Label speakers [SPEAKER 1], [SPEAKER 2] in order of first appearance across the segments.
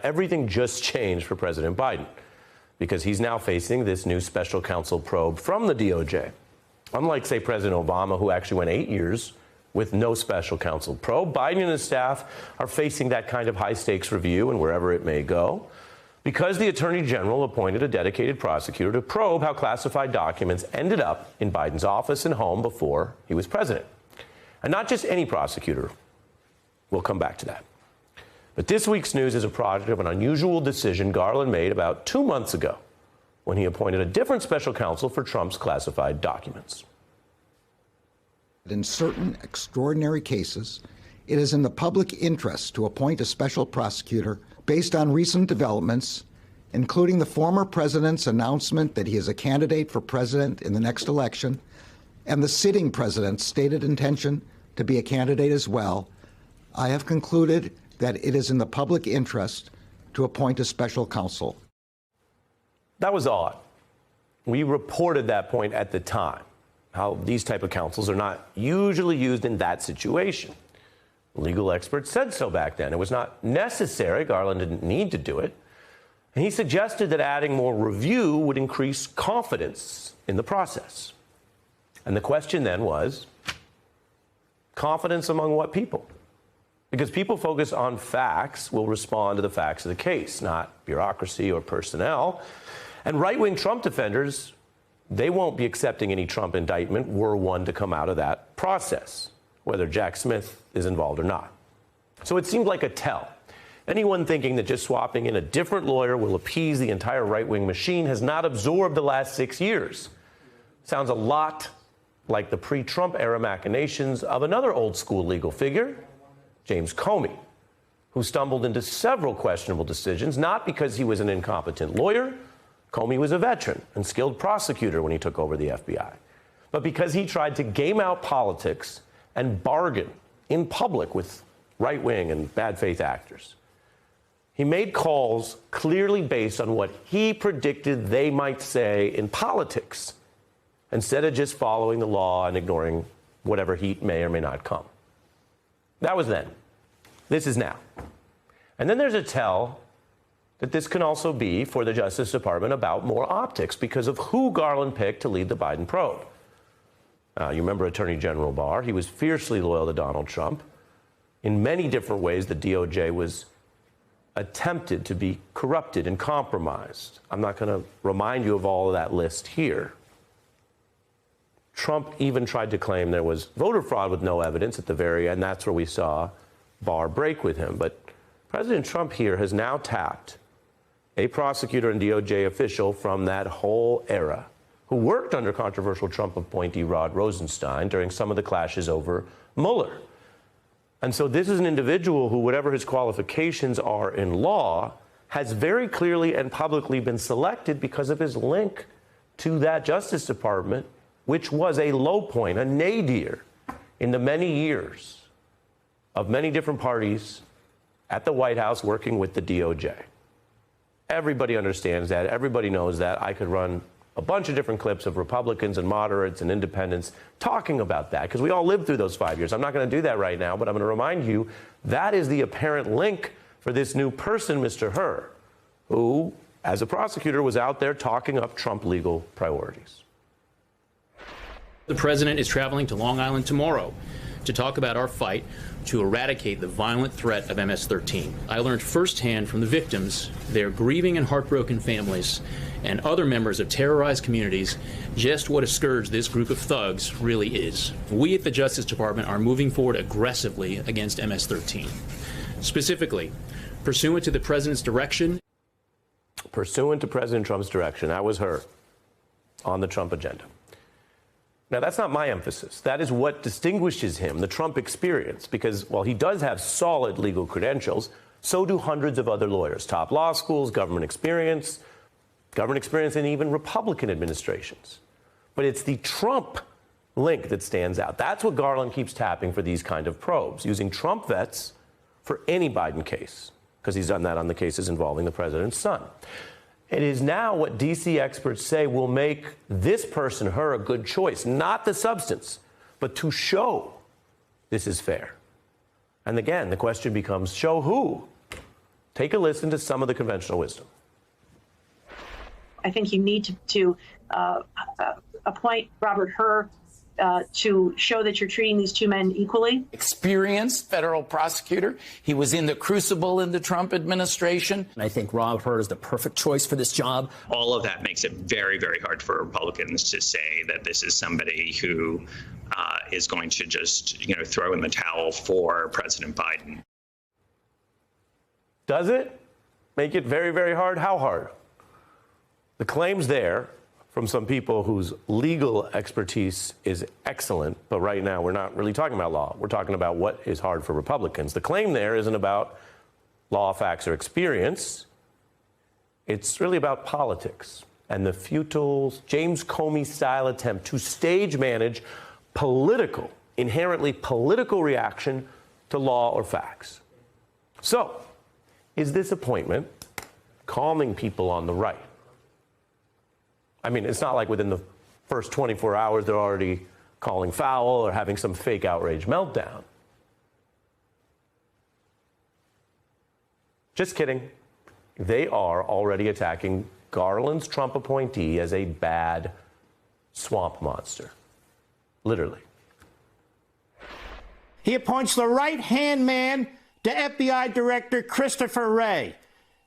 [SPEAKER 1] Everything just changed for President Biden because he's now facing this new special counsel probe from the DOJ. Unlike, say, President Obama, who actually went 8 years with no special counsel probe, Biden and his staff are facing that kind of high-stakes review and wherever it may go because the Attorney General appointed a dedicated prosecutor to probe how classified documents ended up in Biden's office and home before he was president. And not just any prosecutor. We'll come back to that. But this week's news is a product of an unusual decision Garland made about 2 months ago when he appointed a different special counsel for Trump's classified documents.
[SPEAKER 2] In certain extraordinary cases, it is in the public interest to appoint a special prosecutor based on recent developments, including the former president's announcement that he is a candidate for president in the next election, and the sitting president's stated intention to be a candidate as well. I have concluded that it is in the public interest to appoint a special counsel.
[SPEAKER 1] That was odd. We reported that point at the time, how these type of counsels are not usually used in that situation. Legal experts said so back then. It was not necessary. Garland didn't need to do it. And he suggested that adding more review would increase confidence in the process. And the question then was, confidence among what people? Because people focused on facts will respond to the facts of the case, not bureaucracy or personnel. And right-wing Trump defenders, they won't be accepting any Trump indictment were one to come out of that process, whether Jack Smith is involved or not. So it seemed like a tell. Anyone thinking that just swapping in a different lawyer will appease the entire right-wing machine has not absorbed the last 6 years. Sounds a lot like the pre-Trump era machinations of another old-school legal figure, James Comey, who stumbled into several questionable decisions, not because he was an incompetent lawyer. Comey was a veteran and skilled prosecutor when he took over the FBI, but because he tried to game out politics and bargain in public with right-wing and bad faith actors. He made calls clearly based on what he predicted they might say in politics, instead of just following the law and ignoring whatever heat may or may not come. That was then. This is now. And then there's a tell that this can also be, for the Justice Department, about more optics because of who Garland picked to lead the Biden probe. You remember Attorney General Barr. He was fiercely loyal to Donald Trump. In many different ways, the DOJ was attempted to be corrupted and compromised. I'm not going to remind you of all of that list here. Trump even tried to claim there was voter fraud with no evidence at the very end. That's where we saw Barr break with him. But President Trump here has now tapped a prosecutor and DOJ official from that whole era who worked under controversial Trump appointee Rod Rosenstein during some of the clashes over Mueller. And so this is an individual who, whatever his qualifications are in law, has very clearly and publicly been selected because of his link to that Justice Department, which was a low point, a nadir in the many years of many different parties at the White House working with the DOJ. Everybody understands that. Everybody knows that. I could run a bunch of different clips of Republicans and moderates and independents talking about that because we all lived through those 5 years. I'm not going to do that right now, but I'm going to remind you that is the apparent link for this new person, Mr. Hur, who, as a prosecutor, was out there talking up Trump legal priorities.
[SPEAKER 3] The president is traveling to Long Island tomorrow to talk about our fight to eradicate the violent threat of MS-13. I learned firsthand from the victims, their grieving and heartbroken families, and other members of terrorized communities just what a scourge this group of thugs really is. We at the Justice Department are moving forward aggressively against MS-13. Specifically, pursuant to the president's direction.
[SPEAKER 1] Pursuant to President Trump's direction, that was her on the Trump agenda. Now, that's not my emphasis. That is what distinguishes him, the Trump experience, because while he does have solid legal credentials, so do hundreds of other lawyers, top law schools, government experience in even Republican administrations. But it's the Trump link that stands out. That's what Garland keeps tapping for these kind of probes, using Trump vets for any Biden case, because he's done that on the cases involving the president's son. It is now what D.C. experts say will make this person, her, a good choice. Not the substance, but to show this is fair. And again, the question becomes, show who? Take a listen to some of the conventional wisdom.
[SPEAKER 4] I think you need to appoint Robert Hur to show that you're treating these two men equally.
[SPEAKER 5] Experienced federal prosecutor. He was in the crucible in the Trump administration.
[SPEAKER 6] And I think Rob Hur is the perfect choice for this job.
[SPEAKER 7] All of that makes it very, very hard for Republicans to say that this is somebody who is going to just, throw in the towel for President Biden.
[SPEAKER 1] Does it make it very, very hard? How hard? The claims there from some people whose legal expertise is excellent, but right now we're not really talking about law. We're talking about what is hard for Republicans. The claim there isn't about law, facts, or experience. It's really about politics and the futile James Comey-style attempt to stage manage inherently political reaction to law or facts. So, is this appointment calming people on the right? I mean, it's not like within the first 24 hours they're already calling foul or having some fake outrage meltdown. Just kidding. They are already attacking Garland's Trump appointee as a bad swamp monster. Literally.
[SPEAKER 8] He appoints the right-hand man to FBI Director Christopher Wray.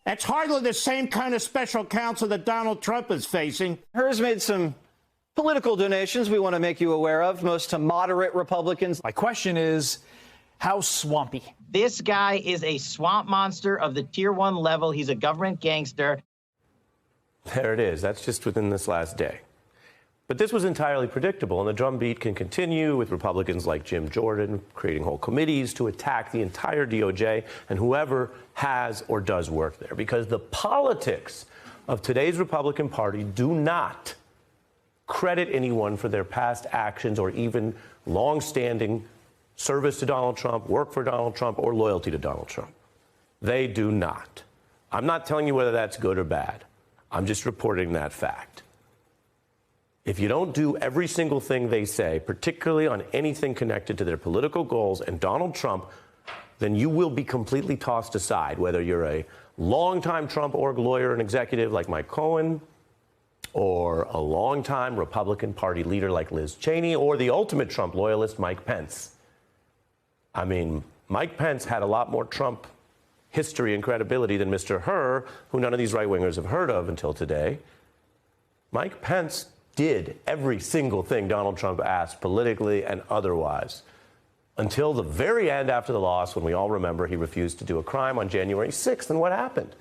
[SPEAKER 8] That's hardly the same kind of special counsel that Donald Trump is facing.
[SPEAKER 9] Hur's made some political donations we want to make you aware of, most to moderate Republicans.
[SPEAKER 10] My question is, how swampy?
[SPEAKER 11] This guy is a swamp monster of the tier 1 level. He's a government gangster.
[SPEAKER 1] There it is. That's just within this last day. But this was entirely predictable, and the drumbeat can continue with Republicans like Jim Jordan creating whole committees to attack the entire DOJ and whoever has or does work there, because the politics of today's Republican Party do not credit anyone for their past actions or even long-standing service to Donald Trump, work for Donald Trump, or loyalty to Donald Trump. They do not. I'm not telling you whether that's good or bad. I'm just reporting that fact. If you don't do every single thing they say, particularly on anything connected to their political goals and Donald Trump, then you will be completely tossed aside, whether you're a longtime Trump org lawyer and executive like Mike Cohen, or a longtime Republican Party leader like Liz Cheney, or the ultimate Trump loyalist, Mike Pence. I mean, Mike Pence had a lot more Trump history and credibility than Mr. Hur, who none of these right-wingers have heard of until today. Mike Pence did every single thing Donald Trump asked politically and otherwise until the very end after the loss, when we all remember he refused to do a crime on January 6th. And what happened?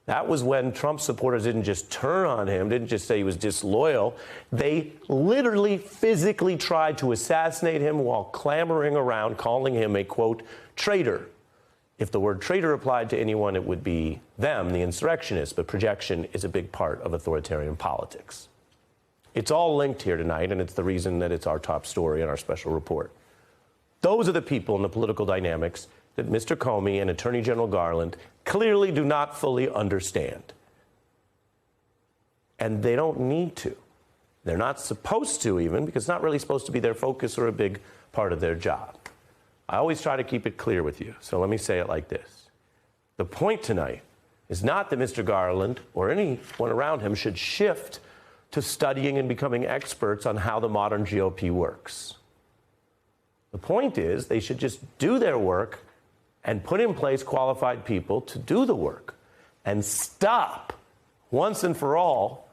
[SPEAKER 1] That was when Trump supporters didn't just turn on him, didn't just say he was disloyal. They literally physically tried to assassinate him while clamoring around, calling him a, quote, traitor. If the word traitor applied to anyone, it would be them, the insurrectionists, but projection is a big part of authoritarian politics. It's all linked here tonight, and it's the reason that it's our top story in our special report. Those are the people in the political dynamics that Mr. Comey and Attorney General Garland clearly do not fully understand. And they don't need to. They're not supposed to even, because it's not really supposed to be their focus or a big part of their job. I always try to keep it clear with you, so let me say it like this. The point tonight is not that Mr. Garland or anyone around him should shift to studying and becoming experts on how the modern GOP works. The point is they should just do their work and put in place qualified people to do the work and stop, once and for all,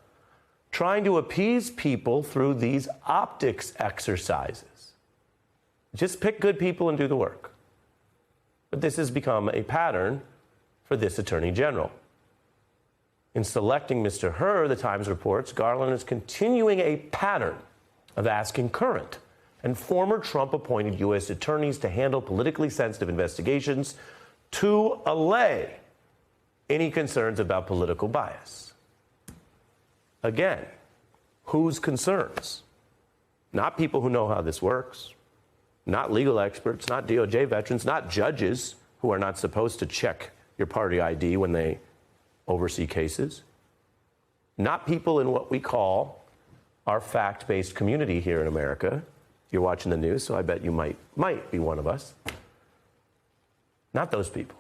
[SPEAKER 1] trying to appease people through these optics exercises. Just pick good people and do the work. But this has become a pattern for this Attorney General. In selecting Mr. Hur, the Times reports, Garland is continuing a pattern of asking current and former Trump-appointed U.S. attorneys to handle politically sensitive investigations to allay any concerns about political bias. Again, whose concerns? Not people who know how this works, not legal experts, not DOJ veterans, not judges who are not supposed to check your party ID when they oversee cases, not people in what we call our fact-based community here in America. You're watching the news, so I bet you might be one of us. Not those people.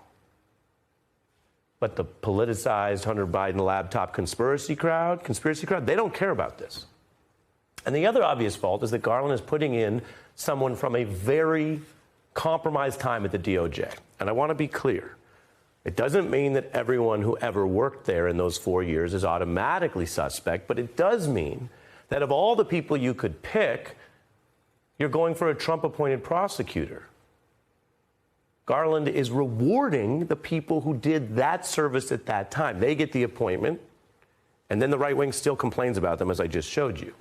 [SPEAKER 1] But the politicized Hunter Biden laptop conspiracy crowd, they don't care about this. And the other obvious fault is that Garland is putting in someone from a very compromised time at the DOJ. And I want to be clear. It doesn't mean that everyone who ever worked there in those 4 years is automatically suspect, but it does mean that of all the people you could pick, you're going for a Trump-appointed prosecutor. Garland is rewarding the people who did that service at that time. They get the appointment, and then the right wing still complains about them, as I just showed you.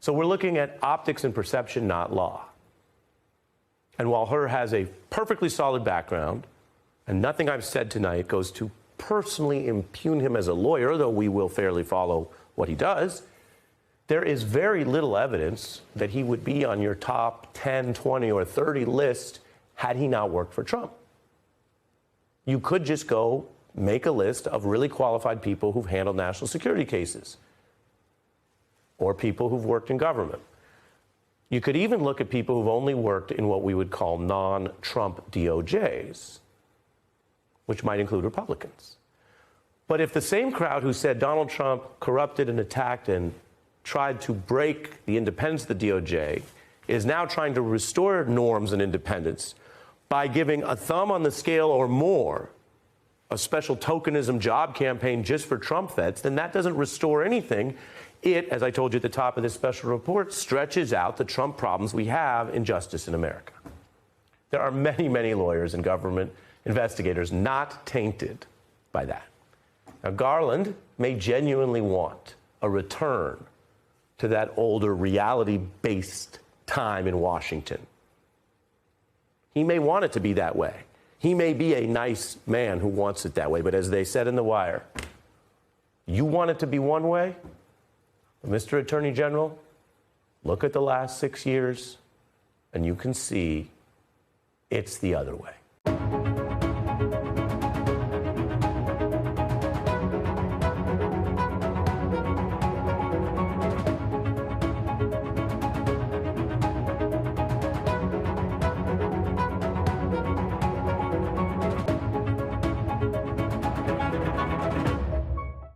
[SPEAKER 1] So we're looking at optics and perception, not law. And while Hur has a perfectly solid background, and nothing I've said tonight goes to personally impugn him as a lawyer, though we will fairly follow what he does, there is very little evidence that he would be on your top 10, 20, or 30 list had he not worked for Trump. You could just go make a list of really qualified people who've handled national security cases or people who've worked in government. You could even look at people who've only worked in what we would call non-Trump DOJs, which might include Republicans. But if the same crowd who said Donald Trump corrupted and attacked and tried to break the independence of the DOJ is now trying to restore norms and independence by giving a thumb on the scale or more, a special tokenism job campaign just for Trump vets, then that doesn't restore anything. It, as I told you at the top of this special report, stretches out the Trump problems we have in justice in America. There are many, many lawyers and government investigators not tainted by that. Now, Garland may genuinely want a return to that older reality-based time in Washington. He may want it to be that way. He may be a nice man who wants it that way, but as they said in The Wire, you want it to be one way? Mr. Attorney General, look at the last 6 years, and you can see it's the other way.